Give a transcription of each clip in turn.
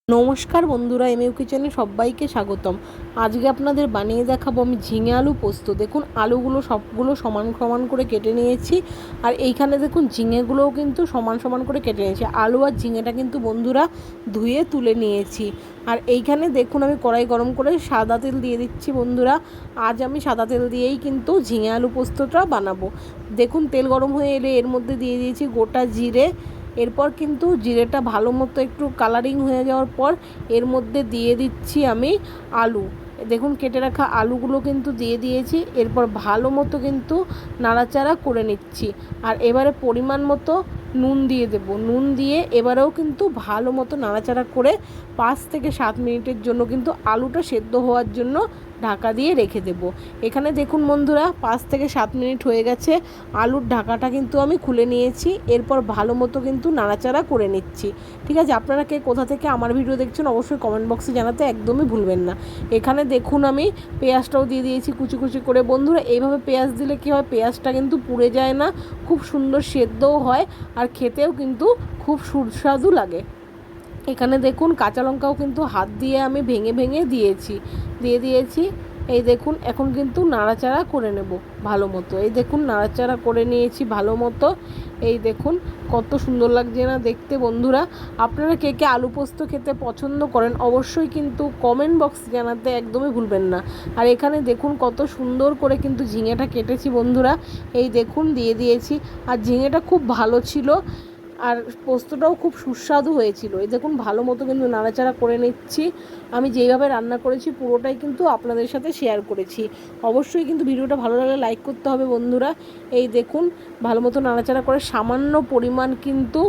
নমস্কার বন্ধুরা, এমইউ কিচেনে সবাইকে স্বাগতম। আজকে আপনাদের বানিয়ে দেখাবো আমি ঝিঙে আলু পোস্ত। দেখুন আলুগুলো সবগুলো সমান সমান করে কেটে নিয়েছি, আর এইখানে দেখুন ঝিঙেগুলোও কিন্তু সমান সমান করে কেটে নিয়েছি। আলু আর ঝিঙেটা কিন্তু বন্ধুরা ধুয়ে তুলে নিয়েছি। আর এইখানে দেখুন আমি কড়াই গরম করে সাদা তেল দিয়ে দিচ্ছি। বন্ধুরা আজ আমি সাদা তেল দিয়েই কিন্তু ঝিঙে আলু পোস্তটা বানাবো। দেখুন তেল গরম হয়ে এলে এর মধ্যে দিয়ে দিয়েছি গোটা জিরে। এরপর কিন্তু জিরেটা ভালো মতো একটু কালারিং হয়ে যাওয়ার পর এর মধ্যে দিয়ে দিচ্ছি আমি আলু। দেখুন কেটে রাখা আলুগুলো কিন্তু দিয়ে দিয়েছি। এরপর ভালো মতো কিন্তু নাড়াচাড়া করে নিচ্ছি। আর এবারে পরিমাণ মতো নুন দিয়ে দেব। নুন দিয়ে এবারেও কিন্তু ভালো মতো নাড়াচাড়া করে 5 থেকে 7 মিনিটের জন্য কিন্তু আলুটা সেদ্ধ হওয়ার জন্য ঢাকা দিয়ে রেখে দেব। এখানে দেখুন বন্ধুরা 5 থেকে 7 মিনিট হয়ে গেছে। আলুর ঢাকাটা কিন্তু আমি খুলে নিয়েছি। এরপর ভালো মতো কিন্তু নাড়াচাড়া করে নিচ্ছি। ঠিক আছে, আপনারা কে কোথা থেকে আমার ভিডিও দেখছেন অবশ্যই কমেন্ট বক্সে জানাতে একদমই ভুলবেন না। এখানে দেখুন আমি পেঁয়াজটাও দিয়ে দিয়েছি কুচি কুচি করে। বন্ধুরা এইভাবে পেঁয়াজ দিলে কী হয়, পেঁয়াজটা কিন্তু পুড়ে যায় না, খুব সুন্দর সেদ্ধও হয়, আর খেতেও কিন্তু খুব সুস্বাদু লাগে। এখানে দেখুন কাঁচা লঙ্কাও কিন্তু হাত দিয়ে আমি ভেঙে ভেঙে দিয়েছি। এই দেখুন এখন কিন্তু নাড়াচাড়া করে নেব ভালো মতো। এই দেখুন নাড়াচাড়া করে নিয়েছি ভালো মতো। এই দেখুন কত সুন্দর লাগছে না দেখতে। বন্ধুরা আপনারা কে কে আলু পোস্ত খেতে পছন্দ করেন অবশ্যই কিন্তু কমেন্ট বক্স জানাতে একদমই ভুলবেন না। আর এখানে দেখুন কত সুন্দর করে কিন্তু ঝিঙেটা কেটেছি বন্ধুরা। এই দেখুন দিয়ে দিয়েছি। আর ঝিঙেটা খুব ভালো ছিল, আর পোস্তটাও খুব সুস্বাদু হয়েছিল। এই দেখুন ভালো মতো কিন্তু নাড়াচাড়া করে নিচ্ছি। আমি যেইভাবে রান্না করেছি পুরোটাই কিন্তু আপনাদের সাথে শেয়ার করেছি। অবশ্যই কিন্তু ভিডিওটা ভালো লাগলে লাইক করতে হবে বন্ধুরা। এই দেখুন ভালো মতো নাড়াচাড়া করে সামান্য পরিমাণ কিন্তু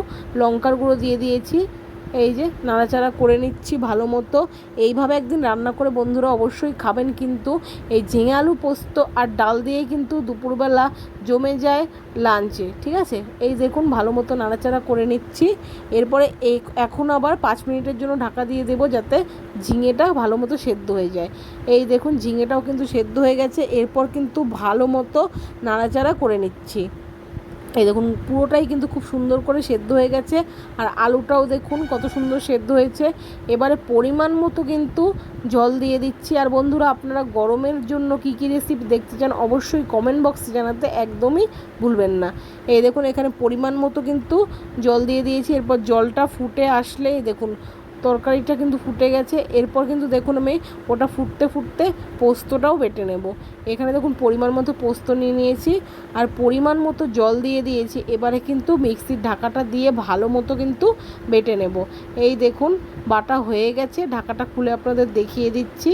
লঙ্কার গুঁড়ো দিয়ে দিয়েছি। এই যে নাড়াচাড়া করে নিচ্ছি ভালো মতো। এইভাবে একদিন রান্না করে বন্ধুরা অবশ্যই খাবেন। কিন্তু এই ঝিঙে আলু পোস্ত আর ডাল দিয়েই কিন্তু দুপুরবেলা জমে যায় লাঞ্চে। ঠিক আছে, এই দেখুন ভালো মতো নাড়াচাড়া করে নিচ্ছি। এরপরে এখন আবার 5 মিনিটের জন্য ঢাকা দিয়ে দেবো যাতে ঝিঙেটা ভালো মতো সেদ্ধ হয়ে যায়। এই দেখুন ঝিঙেটাও কিন্তু সেদ্ধ হয়ে গেছে। এরপর কিন্তু ভালো মতো নাড়াচাড়া করে নিচ্ছি। এই দেখুন পুরোটাই কিন্তু খুব সুন্দর করে সেদ্ধ হয়ে গেছে। আর আলুটাও দেখুন কত সুন্দর সেদ্ধ হয়েছে। এবারে পরিমাণ মতো কিন্তু জল দিয়ে দিচ্ছি। আর বন্ধুরা আপনারা গরমের জন্য কী কী রেসিপি দেখতে চান অবশ্যই কমেন্ট বক্সে জানাতে একদমই ভুলবেন না। এই দেখুন এখানে পরিমাণ মতো কিন্তু জল দিয়ে দিয়েছি। এরপর জলটা ফুটে আসলে দেখুন তরকারিটা কিন্তু ফুটে গেছে। এরপর কিন্তু দেখুন আমি ওটা ফুটতে ফুটতে পোস্তটাও বেটে নেব। এখানে দেখুন পরিমাণ মতো পোস্ত নিয়ে নিয়েছি আর পরিমাণ মতো জল দিয়ে দিয়েছি। এবারে কিন্তু মিক্সির ঢাকাটা দিয়ে ভালো মতো কিন্তু বেটে নেব। এই দেখুন বাটা হয়ে গেছে। ঢাকাটা খুলে আপনাদের দেখিয়ে দিচ্ছি।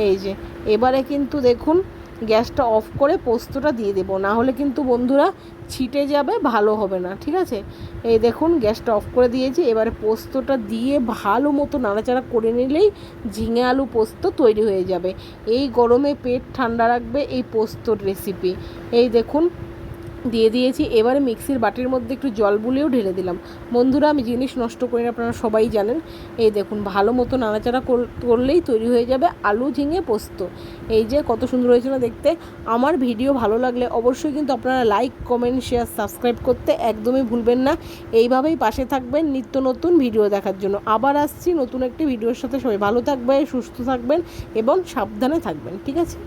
এই যে এবারে কিন্তু দেখুন গ্যাসটা অফ করে পোস্তটা দিয়ে দেবো, না হলে কিন্তু বন্ধুরা ছিটে যাবে, ভালো হবে না। ঠিক আছে, এই দেখুন গ্যাসটা অফ করে দিয়েছি। এবারে পোস্তটা দিয়ে ভালো মতো নাড়াচাড়া করে নিলেই ঝিঙে আলু পোস্ত তৈরি হয়ে যাবে। এই গরমে পেট ঠান্ডা রাখবে এই পোস্তর রেসিপি। এই দেখুন দিয়ে দিয়েছি। এবারে মিক্সির বাটির মধ্যে একটু জল বুলিয়েও ঢেলে দিলাম। বন্ধুরা আমি জিনিস নষ্ট করি না, আপনারা সবাই জানেন। এই দেখুন ভালো মতো নাড়াচাড়া করলেই তৈরি হয়ে যাবে আলু ঝিঙে পোস্ত। এই যে কত সুন্দর হয়েছে না দেখতে। আমার ভিডিও ভালো লাগলে অবশ্যই কিন্তু আপনারা লাইক কমেন্ট শেয়ার সাবস্ক্রাইব করতে একদমই ভুলবেন না। এইভাবেই পাশে থাকবেন নিত্য নতুন ভিডিও দেখার জন্য। আবার আসছি নতুন একটি ভিডিওর সাথে। সবাই ভালো থাকবেন, সুস্থ থাকবেন এবং সাবধানে থাকবেন। ঠিক আছে।